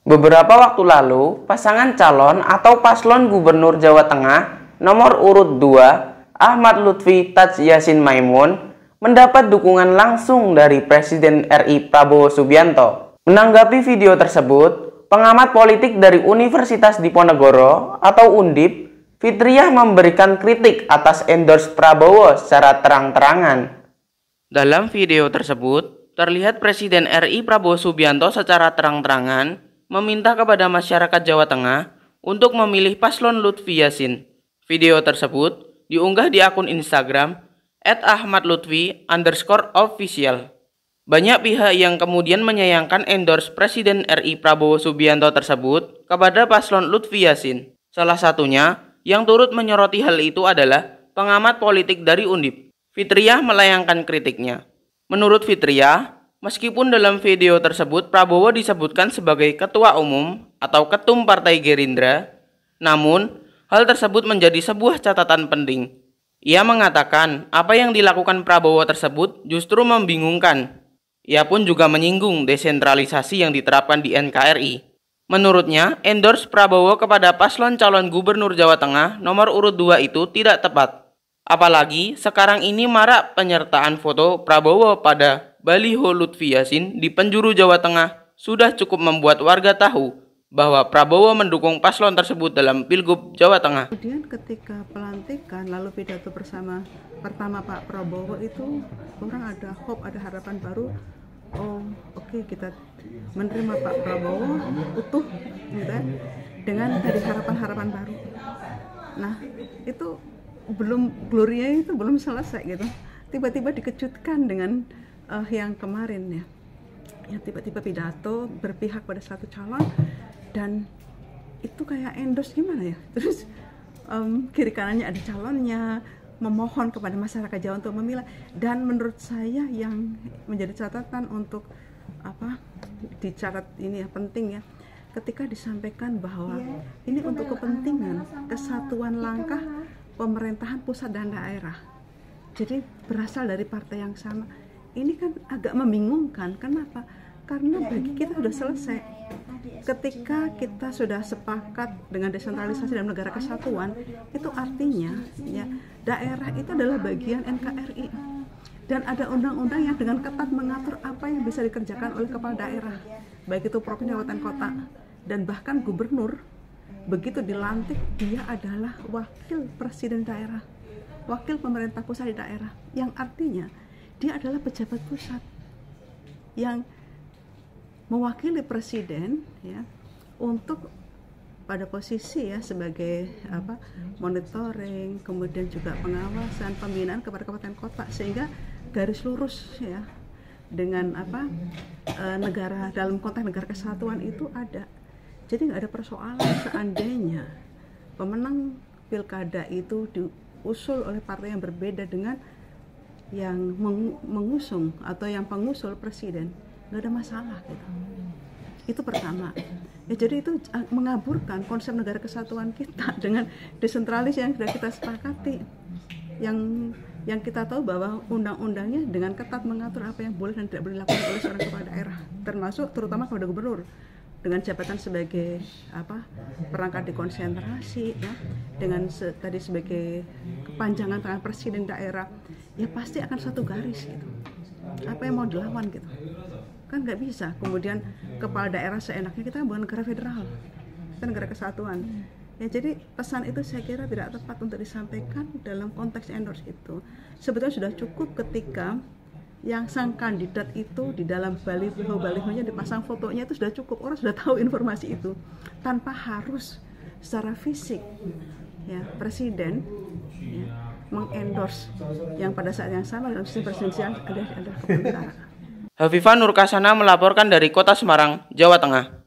Beberapa waktu lalu, pasangan calon atau paslon Gubernur Jawa Tengah nomor urut 2, Ahmad Lutfi Taj Yassin Maimun, mendapat dukungan langsung dari Presiden RI Prabowo Subianto. Menanggapi video tersebut, pengamat politik dari Universitas Diponegoro atau Undip, Fitriah memberikan kritik atas endorse Prabowo secara terang-terangan. Dalam video tersebut, terlihat Presiden RI Prabowo Subianto secara terang-terangan meminta kepada masyarakat Jawa Tengah untuk memilih paslon Lutfi Yassin. Video tersebut diunggah di akun Instagram @ahmadlutfi_official. Banyak pihak yang kemudian menyayangkan endorse Presiden RI Prabowo Subianto tersebut kepada paslon Lutfi Yassin. Salah satunya yang turut menyoroti hal itu adalah pengamat politik dari Undip. Fitriah melayangkan kritiknya. Menurut Fitriah, meskipun dalam video tersebut Prabowo disebutkan sebagai Ketua Umum atau Ketum Partai Gerindra, namun hal tersebut menjadi sebuah catatan penting. Ia mengatakan apa yang dilakukan Prabowo tersebut justru membingungkan. Ia pun juga menyinggung desentralisasi yang diterapkan di NKRI. Menurutnya, endorse Prabowo kepada paslon calon Gubernur Jawa Tengah nomor urut 2 itu tidak tepat. Apalagi sekarang ini marak penyertaan foto Prabowo pada baliho Lutfi Yassin di penjuru Jawa Tengah sudah cukup membuat warga tahu bahwa Prabowo mendukung paslon tersebut dalam Pilgub Jawa Tengah. Kemudian ketika pelantikan lalu pidato pertama Pak Prabowo itu orang ada hope, ada harapan baru. Oh oke, kita menerima Pak Prabowo utuh gitu, dengan tadi harapan-harapan baru. Nah itu gloria itu belum selesai gitu, tiba-tiba dikejutkan dengan yang kemarin ya, yang tiba-tiba pidato berpihak pada satu calon dan itu kayak endorse gimana ya, terus kiri kanannya ada calonnya, memohon kepada masyarakat Jawa untuk memilah. Dan menurut saya yang menjadi catatan untuk dicatat ini ya, penting ya, ketika disampaikan bahwa ini untuk kepentingan kesatuan langkah pemerintahan pusat dan daerah, jadi berasal dari partai yang sama. Ini kan agak membingungkan. Kenapa? Karena bagi kita sudah selesai. Ketika kita sudah sepakat dengan desentralisasi dalam negara kesatuan, itu artinya ya daerah itu adalah bagian NKRI. Dan ada undang-undang yang dengan ketat mengatur apa yang bisa dikerjakan oleh kepala daerah, baik itu provinsi, kabupaten, kota, dan bahkan gubernur. Begitu dilantik, dia adalah wakil presiden daerah, wakil pemerintah pusat di daerah, yang artinya dia adalah pejabat pusat yang mewakili presiden ya untuk pada posisi ya sebagai monitoring, kemudian juga pengawasan, pembinaan kepada kabupaten kota, sehingga garis lurus ya dengan negara dalam konteks negara kesatuan itu ada. Jadi nggak ada persoalan seandainya pemenang pilkada itu diusul oleh partai yang berbeda dengan yang mengusung atau yang pengusul presiden, nggak ada masalah gitu. Itu pertama ya, jadi itu mengaburkan konsep negara kesatuan kita dengan desentralis yang sudah kita sepakati, yang kita tahu bahwa undang-undangnya dengan ketat mengatur apa yang boleh dan tidak boleh dilakukan oleh seorang kepala daerah, termasuk terutama kepada gubernur dengan jabatan sebagai perangkat dekonsentrasi ya, dengan tadi sebagai kepanjangan tangan presiden daerah, ya pasti akan satu garis gitu. Apa yang mau dilawan gitu kan nggak bisa. Kemudian kepala daerah seenaknya, kita bukan negara federal, kita negara kesatuan ya. Jadi pesan itu saya kira tidak tepat untuk disampaikan dalam konteks endorse itu. Sebetulnya sudah cukup ketika yang sang kandidat itu di dalam baliho-balihonya dipasang fotonya, itu sudah cukup, orang sudah tahu informasi itu tanpa harus secara fisik ya presiden ya mengendorse yang pada saat yang sama dalam sistem presidensial ada kepala negara. Hafifah Nurkasana melaporkan dari Kota Semarang, Jawa Tengah.